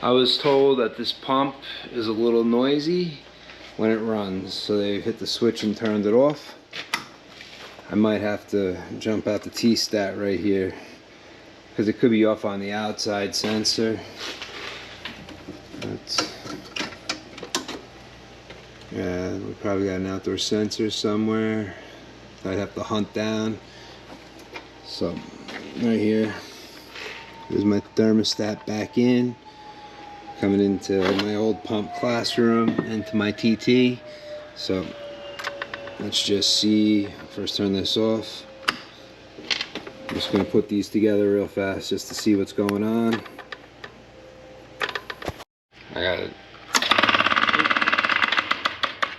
I was told that this pump is a little noisy when it runs, so they hit the switch and turned it off. I might have to jump out the T-stat right here because it could be off on the outside sensor. Yeah, we probably got an outdoor sensor somewhere I'd have to hunt down. So right here, there's my thermostat back in, coming into my old pump classroom, into my TT. So let's just see, first turn this off. I'm just going to put these together real fast just to see what's going on. I got it.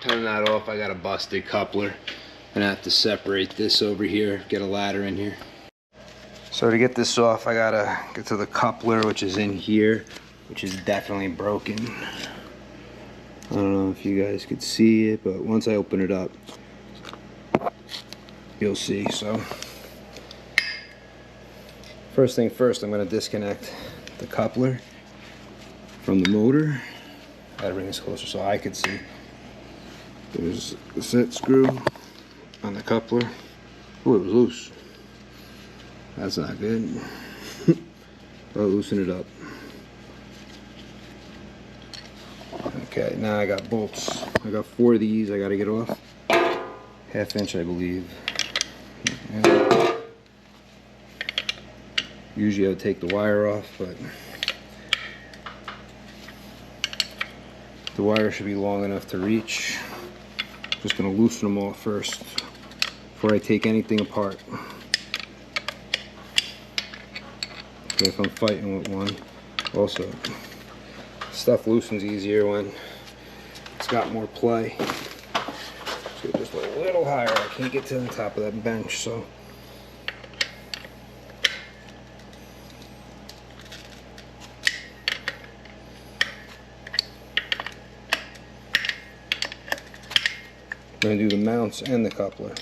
Turn that off. I got a busted coupler. I'm gonna have to separate this over here, get a ladder in here. So to get this off, I gotta get to the coupler, which is in here, which is definitely broken. I don't know if you guys could see it, but once I open it up, you'll see. So first thing first, I'm gonna disconnect the coupler from the motor. Gotta bring this closer so I could see. There's the set screw on the coupler. Oh, it was loose. That's not good. I'll loosen it up. Okay, now I got bolts. I got 4 of these I gotta get off. 1/2 inch, I believe. Yeah. Usually I would take the wire off, but the wire should be long enough to reach. Just gonna loosen them all first before I take anything apart. Okay, if I'm fighting with one. Also, stuff loosens easier when it's got more play. So just a little higher. I can't get to the top of that bench, so. I'm going to do the mounts and the coupler.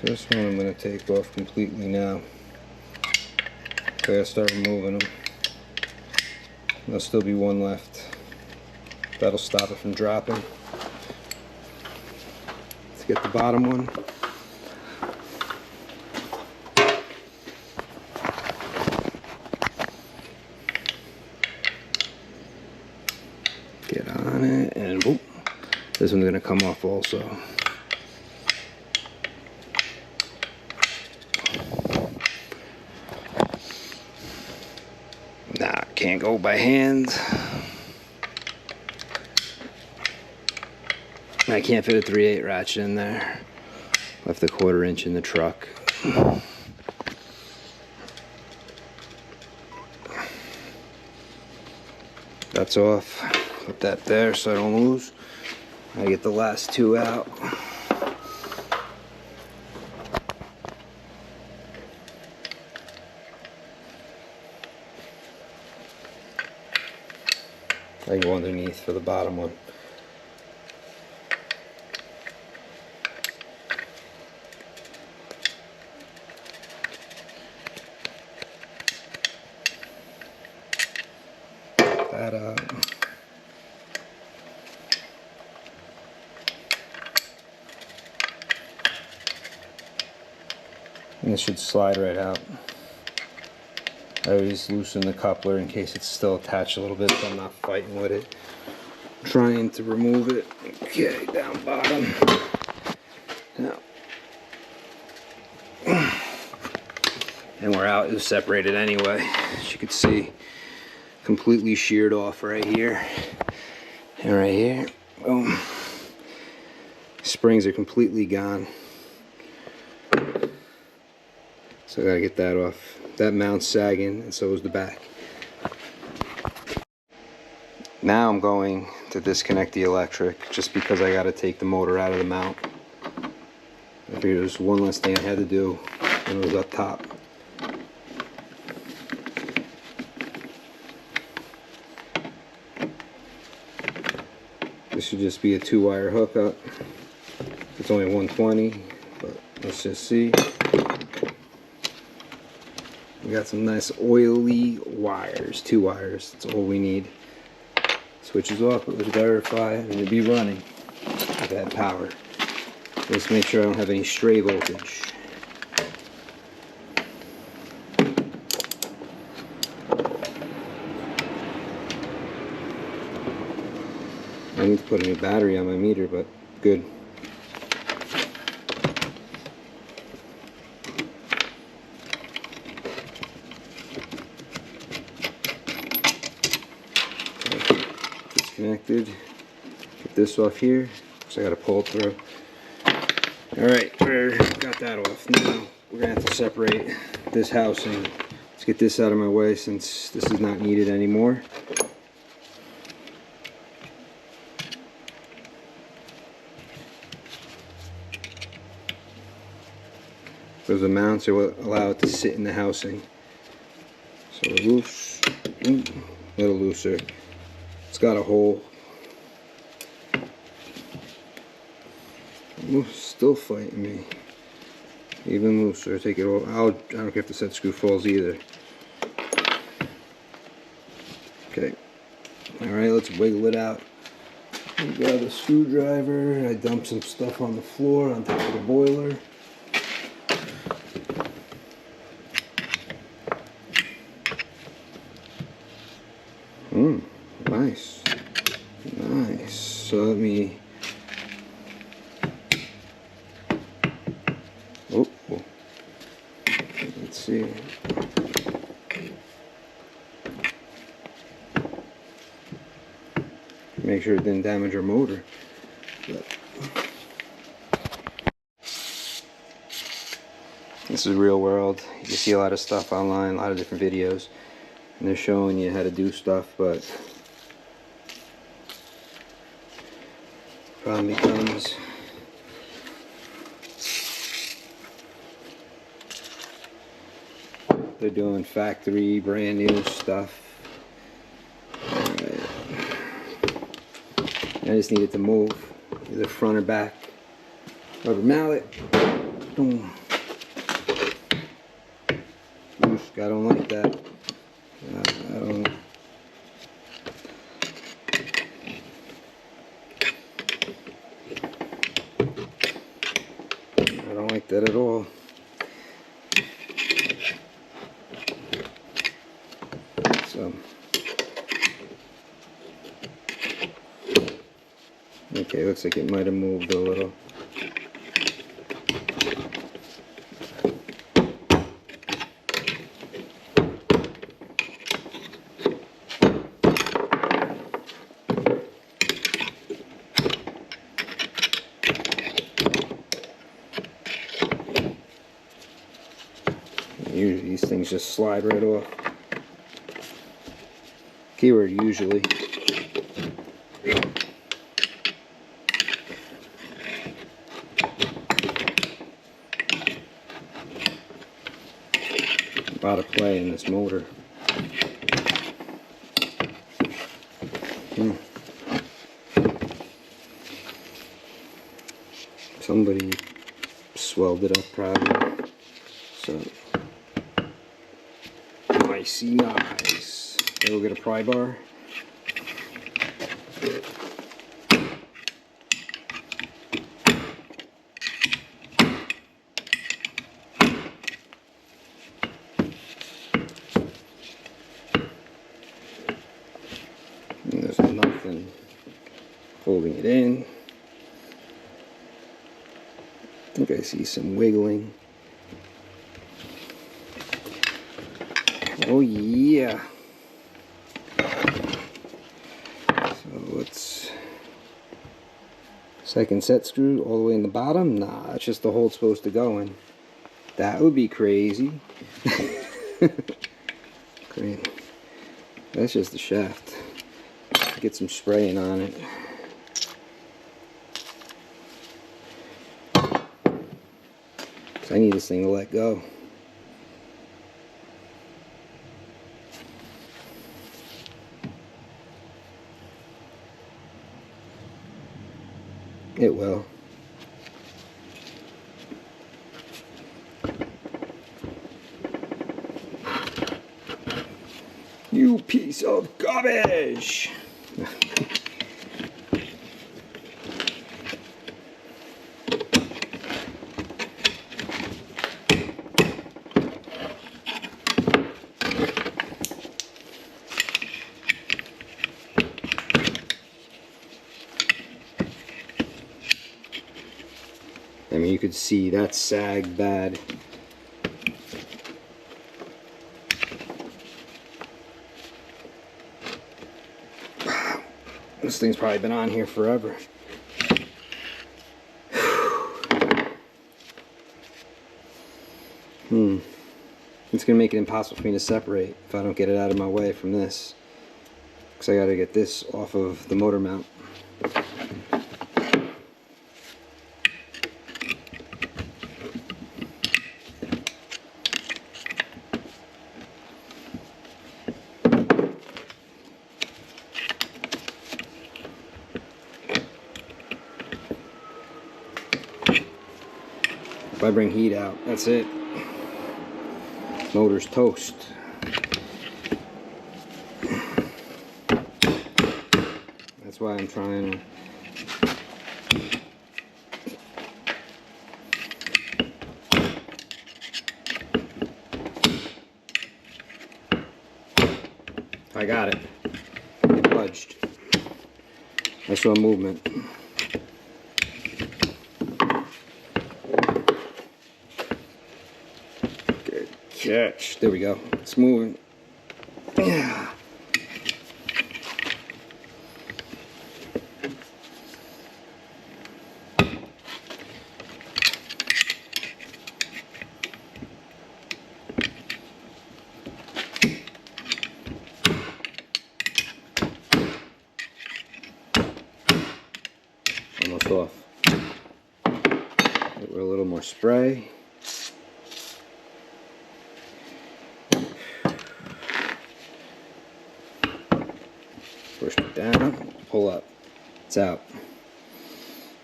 So this one I'm going to take off completely now. So I got to start removing them. There'll still be one left. That'll stop it from dropping. Let's get the bottom one. Get on it, and whoop, this one's gonna come off also. Nah, can't go by hand. I can't fit a 3/8 ratchet in there. Left a 1/4 inch in the truck. That's off. Put that there so I don't lose. I get the last 2 out. I go underneath for the bottom one. That up. And this should slide right out. I always loosen the coupler in case it's still attached a little bit, so I'm not fighting with it. I'm trying to remove it. Okay, down bottom. Now. And we're out. It was separated anyway. As you can see, completely sheared off right here. And right here. Boom. Springs are completely gone. So I gotta get that off. That mount's sagging, and so is the back. Now I'm going to disconnect the electric, just because I gotta take the motor out of the mount. I figured there's one less thing I had to do when it was up top. This should just be a 2-wire hookup. It's only 120, but let's just see. We got some nice oily wires, 2 wires, that's all we need. Switch is off, but let's verify and it'll be running with that power. Let's make sure I don't have any stray voltage. I need to put a new battery on my meter, but good. Okay. Disconnected. Get this off here, so I gotta pull it through. Alright, got that off. Now we're gonna have to separate this housing. Let's get this out of my way since this is not needed anymore. Those mounts are what allow it to sit in the housing. So loose, a little looser. It's got a hole. Ooh, still fighting me. Even looser. Take it all. I don't care if the set screw falls either. Okay. All right, let's wiggle it out. Grab a screwdriver. I dumped some stuff on the floor on top of the boiler. Nice. Nice. So let me... Oh. Let's see. Make sure it didn't damage our motor. But this is real world. You see a lot of stuff online, a lot of different videos, and they're showing you how to do stuff, but problem becomes they're doing factory brand new stuff. Alright. I just need it to move, either front or back. Rubber mallet. Boom. Oof, I don't like that. I don't like that at all. So, okay, looks like it might have moved a little. Usually these things just slide right off. Keyword usually. A lot of play in this motor. Somebody swelled it up probably. So nice. We'll get a pry bar. And there's nothing holding it in. I think I see some wiggling. Oh yeah. So let's... Second set screw all the way in the bottom? Nah, it's just the hole it's supposed to go in. That would be crazy. Okay. That's just the shaft. Get some spraying on it. So I need this thing to let go. It will. You piece of garbage! I mean, you could see that sag bad. This thing's probably been on here forever. It's gonna make it impossible for me to separate if I don't get it out of my way from this, because I gotta get this off of the motor mount. If I bring heat out, that's it. Motor's toast. That's why I'm trying to I got it. It budged. I saw movement. Good catch. There we go. It's moving. Yeah. Almost off. We're a little more spray. Push it down, pull up. It's out.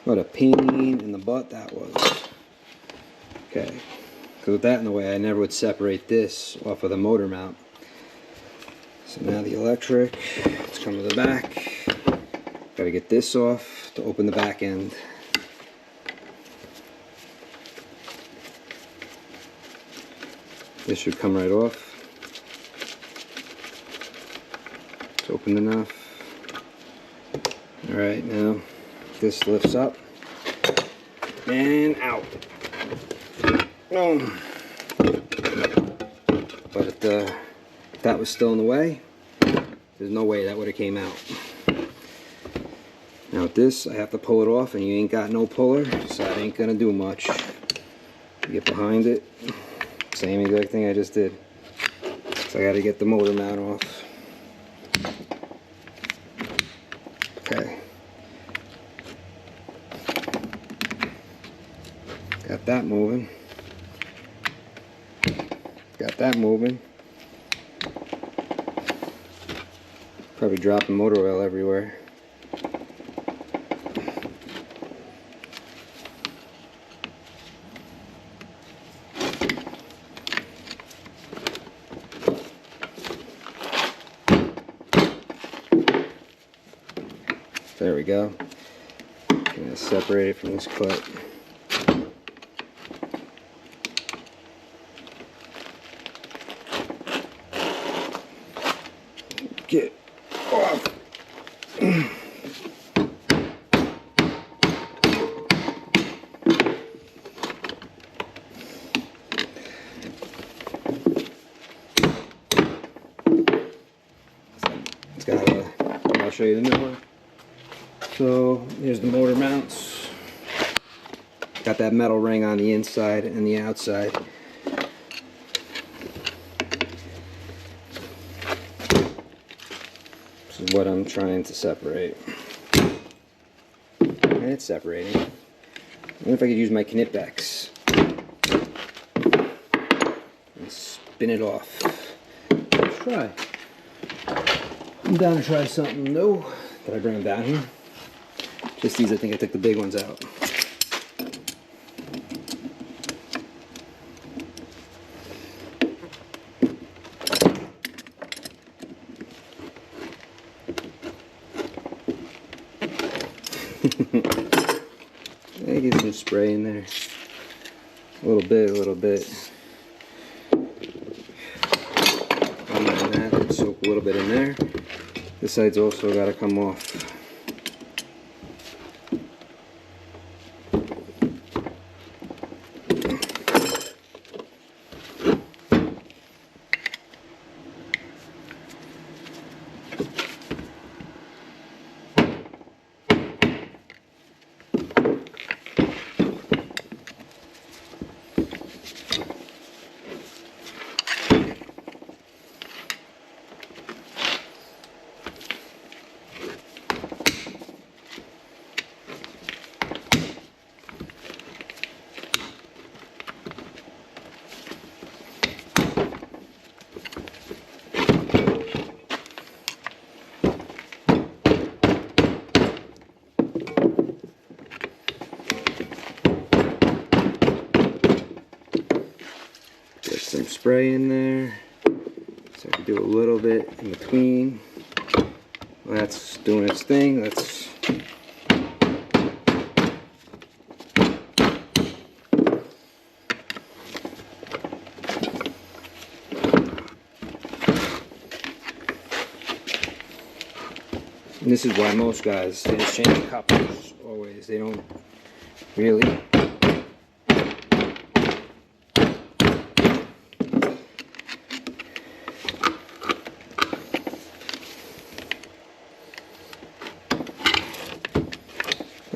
What a pain in the butt that was. Okay, because with that in the way, I never would separate this off of the motor mount. So now the electric, let's come to the back. Gotta get this off to open the back end. This should come right off. It's open enough. Alright, now this lifts up and out. Boom. But if that was still in the way, there's no way that would have came out. Now with this, I have to pull it off, and you ain't got no puller, so that ain't gonna do much. Get behind it, same exact thing I just did. So I gotta get the motor mount off. Okay. Got that moving. Got that moving. Probably dropping motor oil everywhere. There we go. I'm going to separate it from this clip. Get off. It's got I'll show you the new one. So here's the motor mounts. Got that metal ring on the inside and the outside. This is what I'm trying to separate. And it's separating. I wonder if I could use my Knipex and spin it off. Let's try. I'm down to try something new. Did I bring them down here? Just these, I think I took the big ones out. I get some spray in there. A little bit, a little bit. Other than that, soak a little bit in there. This side's also got to come off. Some spray in there, so I can do a little bit in between. Well, that's doing its thing. Let's and this is why most guys, they just change the couplers always. They don't really.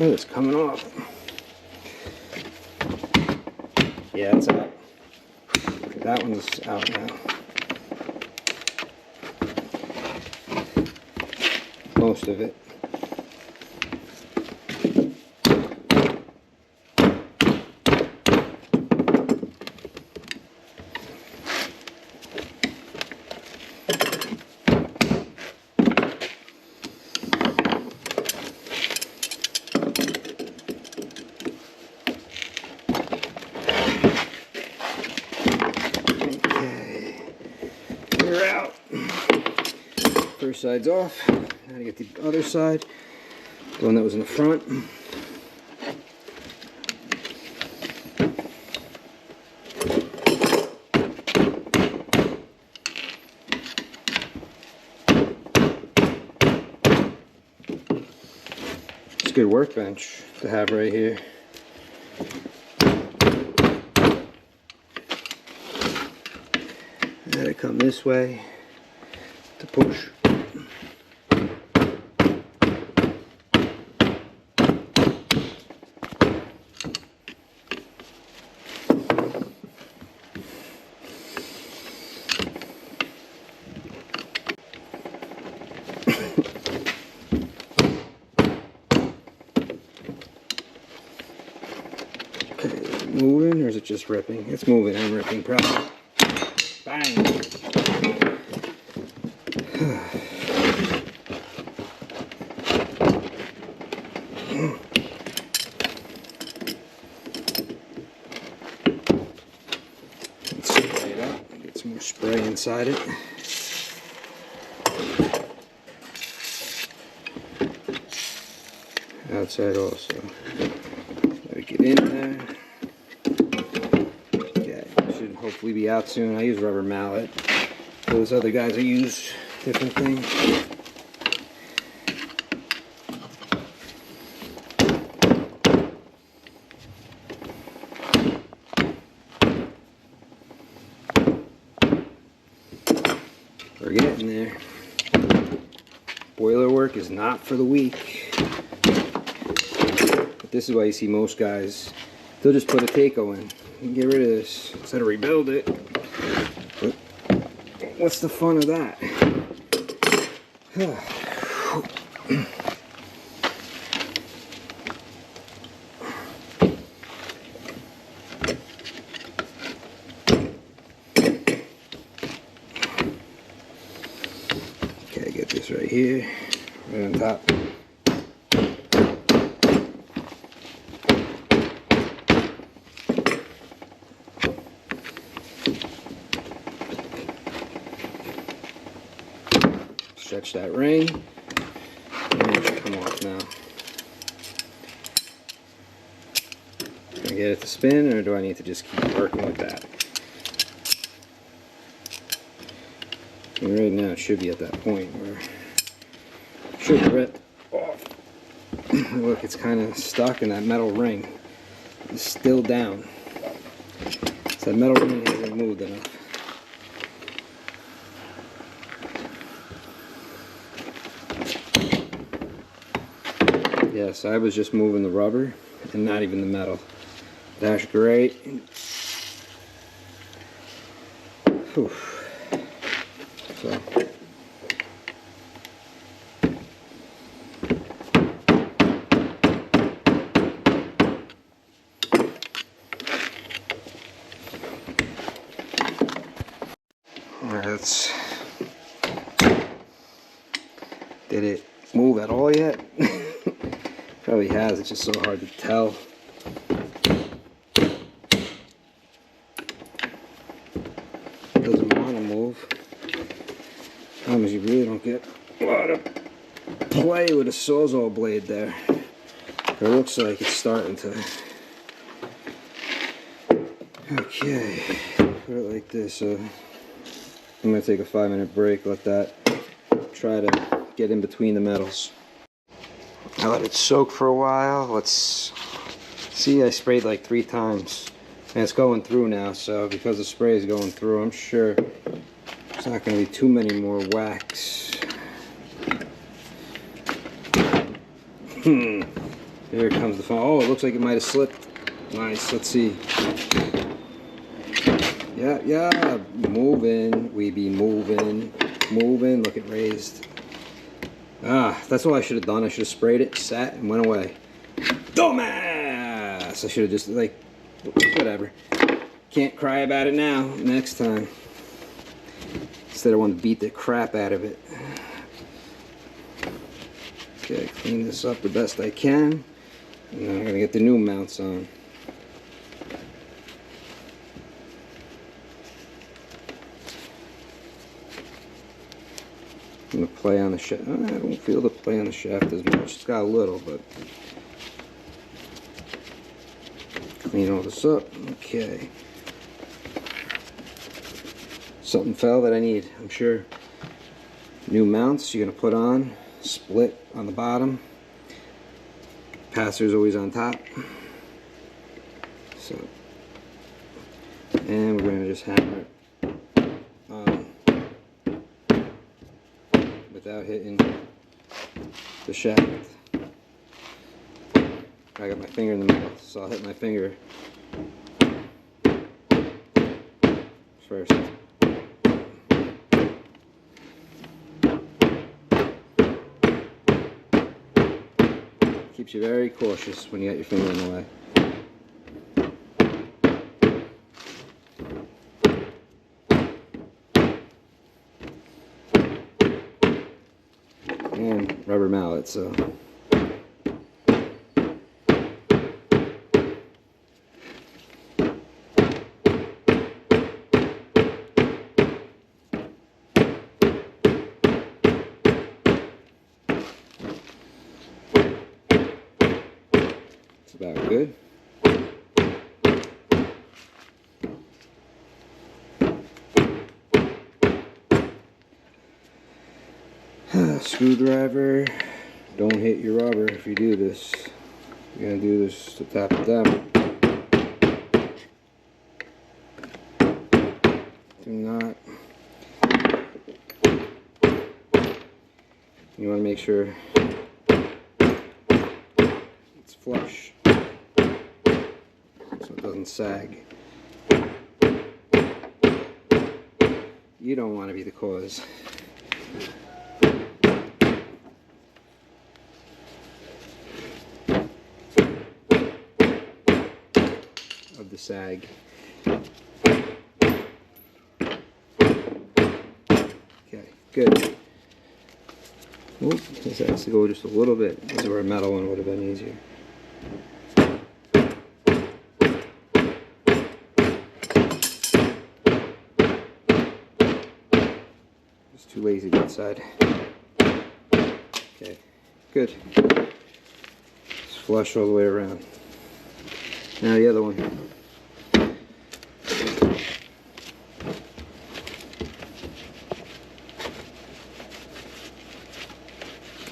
Oh, it's coming off. Yeah, it's out. That one's out now. Most of it. Out. First side's off. Now to get the other side, the one that was in the front. It's a good workbench to have right here. Let it come this way to push. Okay, is it moving or is it just ripping? It's moving and ripping probably. Bang! Let's spray it up. Get some more spray inside it. Outside also. Let it get in there. Okay, should hopefully be out soon. I use rubber mallet. Those other guys I use different things. We're getting there. Boiler work is not for the weak. But this is why you see most guys, they'll just put a taco in and get rid of this instead of rebuild it. But what's the fun of that? Okay, get this right here, right on top. Stretch that ring, and it should come off now. get it to spin, or do I need to just keep working with that? And right now it should be at that point where it should rip off. Look, it's kind of stuck, and that metal ring is still down. So that metal ring hasn't moved enough. Yes, I was just moving the rubber and not even the metal. That's great. Whew. So. Alright, did it move at all yet? Probably has, it's just so hard to tell. Doesn't want to move. Problem is, you really don't get a lot of play with a Sawzall blade there. It looks like it's starting to. Okay, put it like this. I'm going to take a 5-minute break, let that try to get in between the metals. I let it soak for a while. Let's see, I sprayed like 3 times and it's going through now, so because the spray is going through, I'm sure there's not going to be too many more whacks. Here comes the phone. Oh, it looks like it might have slipped. Nice, let's see. Yeah, moving. We be moving. Look, it raised. Ah, that's what I should have done. I should have sprayed it, sat, and went away. Dumbass! I should have just, like, whatever. Can't cry about it now. Next time. Instead, I want to beat the crap out of it. Okay, clean this up the best I can. And then I'm going to get the new mounts on. I'm going to play on the shaft. I don't feel the play on the shaft as much. It's got a little, but clean all this up. Okay. Something fell that I need, I'm sure. New mounts you're going to put on. Split on the bottom. Passer's always on top. So, and we're going to just hammer it on without hitting the shaft. I got my finger in the middle, so I'll hit my finger first. Keeps you very cautious when you got your finger in the way. And rubber mallet, so. It's about good. Screwdriver, don't hit your rubber if you do this. You're going to do this to tap it down. Do not. You want to make sure it's flush so it doesn't sag. You don't want to be the cause. Of the sag. Okay, good. Oop, this has to go just a little bit. This is where a metal one would have been easier. Just too lazy to go outside. Okay, good. Just flush all the way around. Now the other one.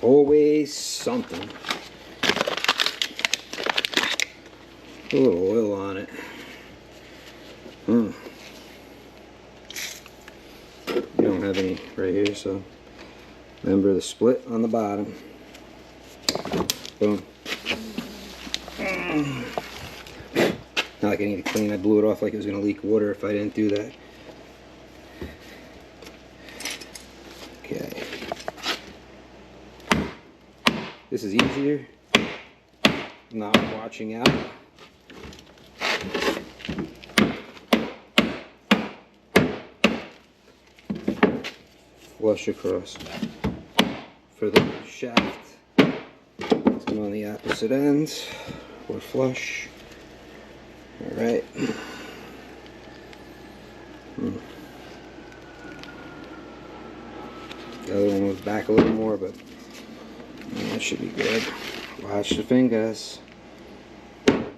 Always something. A little oil on it. You don't have any right here, so remember the split on the bottom. Boom. Not like I need to clean. I blew it off like it was going to leak water if I didn't do that. Okay. This is easier. Not watching out. Flush across. For the shaft, it's going on the opposite ends. Or flush. Alright. The other one was back a little more, but that should be good. Watch the fingers. And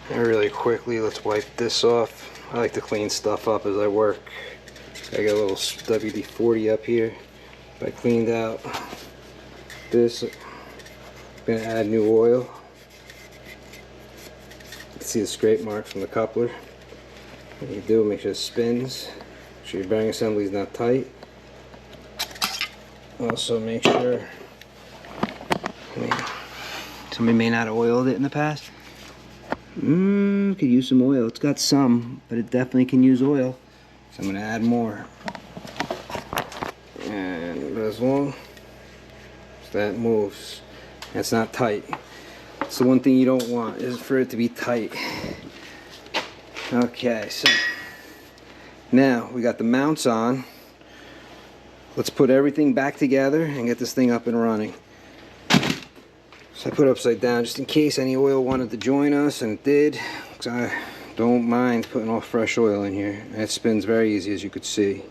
really quickly, let's wipe this off. I like to clean stuff up as I work. I got a little WD-40 up here. I cleaned out this. I'm gonna add new oil. You can see the scrape marks from the coupler. What you do, make sure it spins. Make sure your bearing assembly is not tight. Also make sure, somebody may not have oiled it in the past. Could use some oil. It's got some, but it definitely can use oil. So I'm going to add more. And as long as that moves, that's not tight. That's the one thing you don't want, is for it to be tight. Okay, so now we got the mounts on. Let's put everything back together and get this thing up and running. So I put it upside down just in case any oil wanted to join us, and it did. Because I don't mind putting all fresh oil in here. And it spins very easy, as you could see.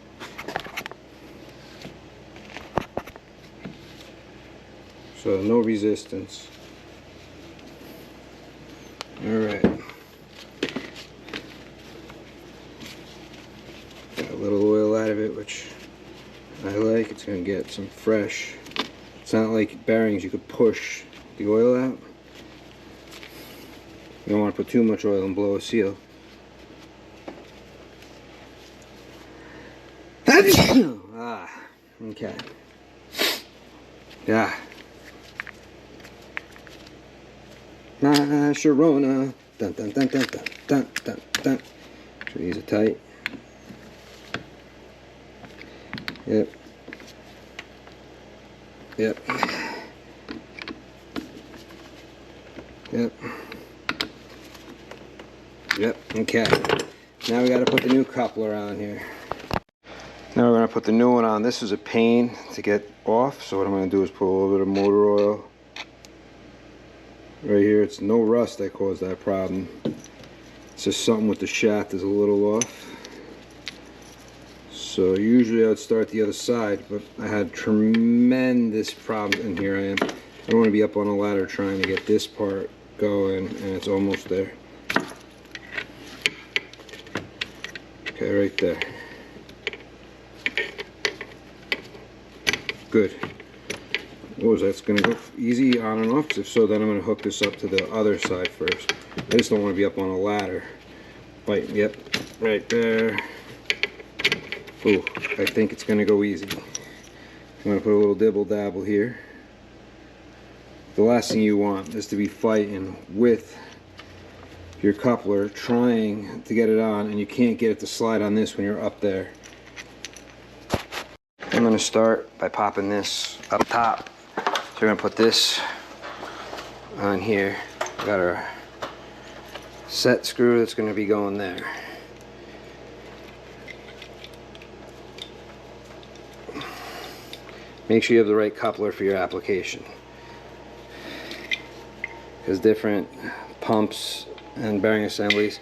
So no resistance. Alright. Got a little oil out of it, which I like. It's going to get some fresh. It's not like bearings you could push the oil out. You don't want to put too much oil and blow a seal. Okay. Yeah. Sharona. Dun dun dun dun dun dun dun dun. So these are tight. Yep. Yep. Yep. Yep. Okay. Now we got to put the new coupler on here. Now we're going to put the new one on. This is a pain to get off, so what I'm going to do is put a little bit of motor oil right here. It's no rust that caused that problem. It's just something with the shaft is a little off. So usually I would start the other side, but I had tremendous problems, and here I am. I don't want to be up on a ladder trying to get this part going, and it's almost there. Okay, right there. Good. Oh, that's going to go easy on and off, because if so, then I'm going to hook this up to the other side first. I just don't want to be up on a ladder. Right, yep, right there. Ooh, I think it's going to go easy. I'm going to put a little dibble dabble here. The last thing you want is to be fighting with your coupler, trying to get it on, and you can't get it to slide on this when you're up there. I'm going to start by popping this up top. So we're going to put this on here. We got our set screw that's going to be going there. Make sure you have the right coupler for your application, because different pumps and bearing assemblies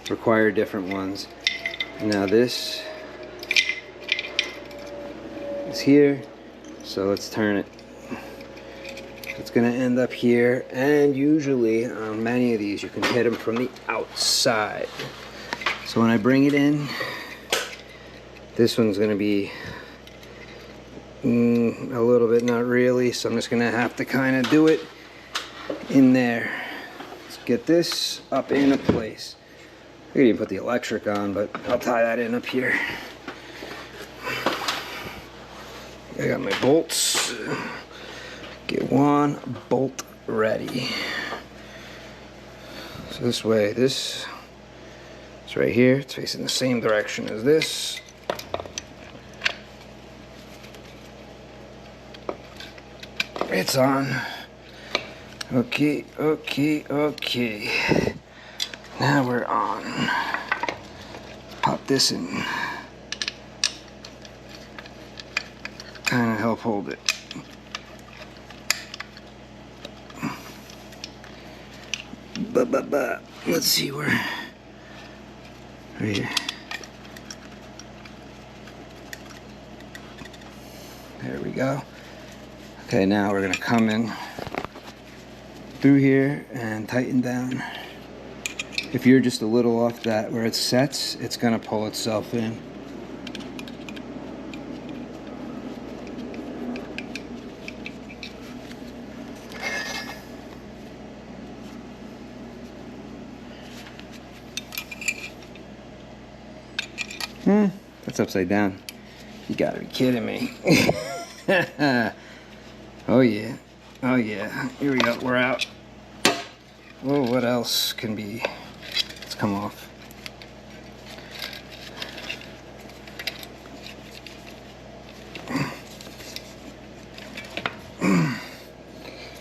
require different ones. Now this is here, so let's turn it. it's going to end up here, and usually on many of these you can hit them from the outside. So when I bring it in, this one's going to be a little bit, not really, so I'm just going to have to kind of do it in there. Let's get this up into place. I could even put the electric on, but I'll tie that in up here. I got my bolts. Get one bolt ready. So this way, this is right here. It's facing the same direction as this. It's on. Okay, okay, okay. Now we're on. Pop this in. Kind of help hold it. Let's see where. Right here. There we go. Okay, now we're gonna come in through here and tighten down. If you're just a little off that where it sets, it's gonna pull itself in. That's upside down. You gotta be kidding me. Oh yeah. Oh yeah. Here we go. We're out. Oh, what else can be? Let's come off.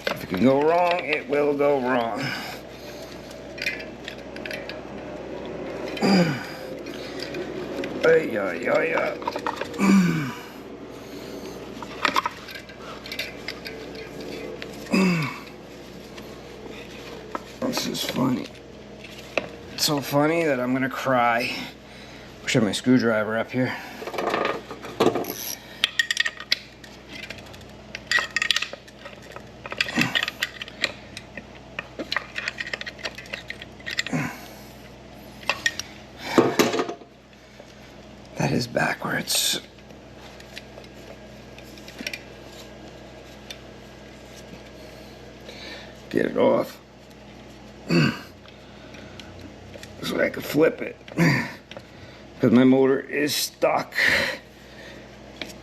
If it can go wrong, it will go wrong. Ay, ay, ay, ay. This is funny. It's so funny that I'm gonna cry. Wish I had my screwdriver up here. That is backwards. Get it off. So I can flip it. Because my motor is stuck.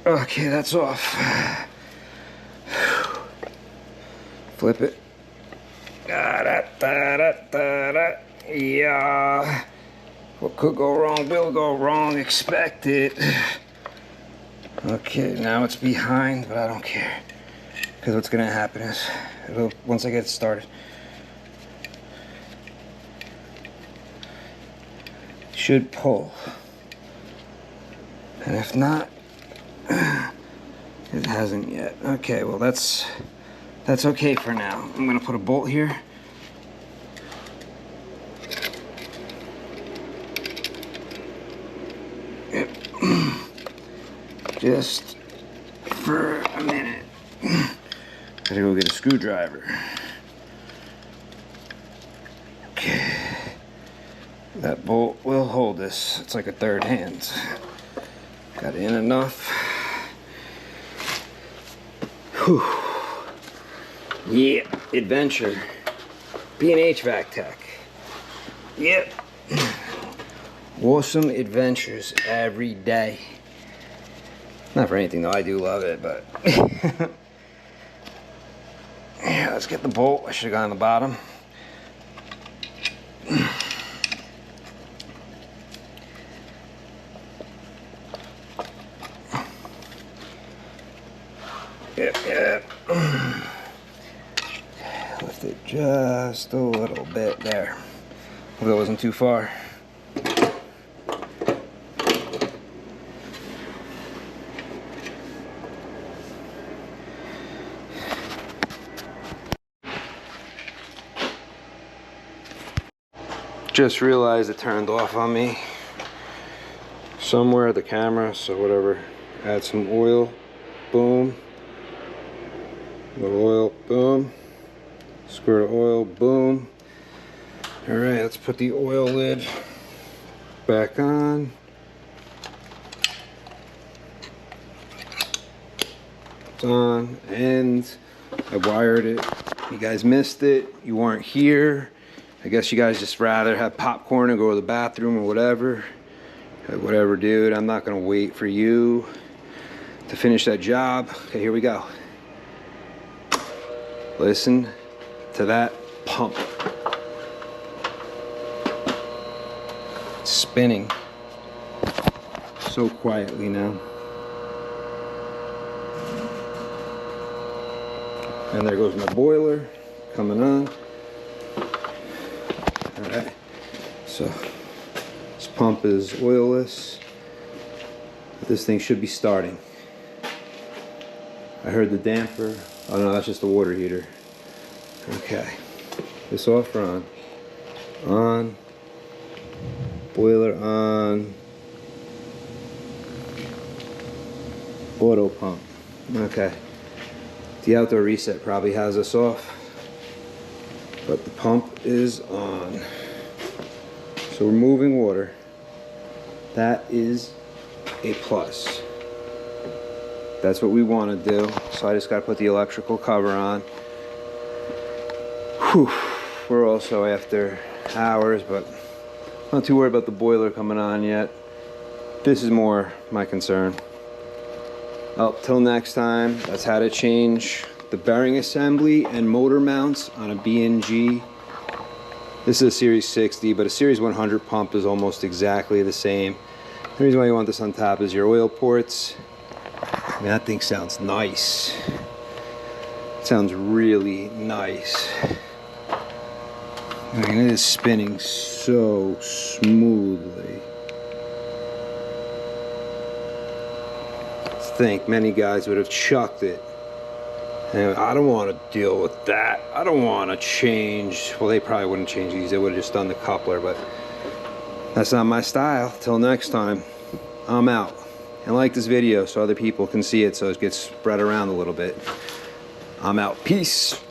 Okay, that's off. Flip it. Yeah. What could go wrong will go wrong. Expect it. Okay, now it's behind, but I don't care. Because what's going to happen is, once I get it started, should pull. And if not, it hasn't yet. Okay, well that's okay for now. I'm going to put a bolt here. Just for a minute. Gotta go get a screwdriver. Okay. That bolt will hold this. It's like a third hand. Got in enough. Whew. Yeah, adventure. Be an HVAC tech. Yep. Awesome adventures every day. Not for anything though, I do love it, but yeah, let's get the bolt. I should have gone on the bottom. Yep. Lift it just a little bit there. Hope that wasn't too far. Just realized it turned off on me somewhere, the camera, so whatever. Add some oil, boom. Little oil, boom. Squirt of oil, boom. Alright, let's put the oil lid back on. It's on, and I wired it. You guys missed it. You weren't here. I guess you guys just rather have popcorn and go to the bathroom or whatever. Whatever, dude. I'm not gonna wait for you to finish that job. Okay, here we go. Listen to that pump. It's spinning so quietly now. And there goes my boiler coming on. Alright, so this pump is oilless. This thing should be starting. I heard the damper. Oh no, that's just the water heater. Okay, this off or on? On. Boiler on. Auto pump. Okay. The outdoor reset probably has us off, but the pump is on. So we're moving water. That is a plus. That's what we want to do. So I just got to put the electrical cover on. Whew. We're also after hours, but not too worried about the boiler coming on yet. This is more my concern. Well, till next time, that's how to change the bearing assembly and motor mounts on a B&G. This is a Series 60, but a Series 100 pump is almost exactly the same. The reason why you want this on top is your oil ports. I mean, that thing sounds nice. It sounds really nice. I mean, it is spinning so smoothly. I think many guys would have chucked it. And I don't want to deal with that. I don't want to change. Well, they probably wouldn't change these. They would have just done the coupler, but that's not my style. Till next time, I'm out. And like this video so other people can see it, so it gets spread around a little bit. I'm out. Peace.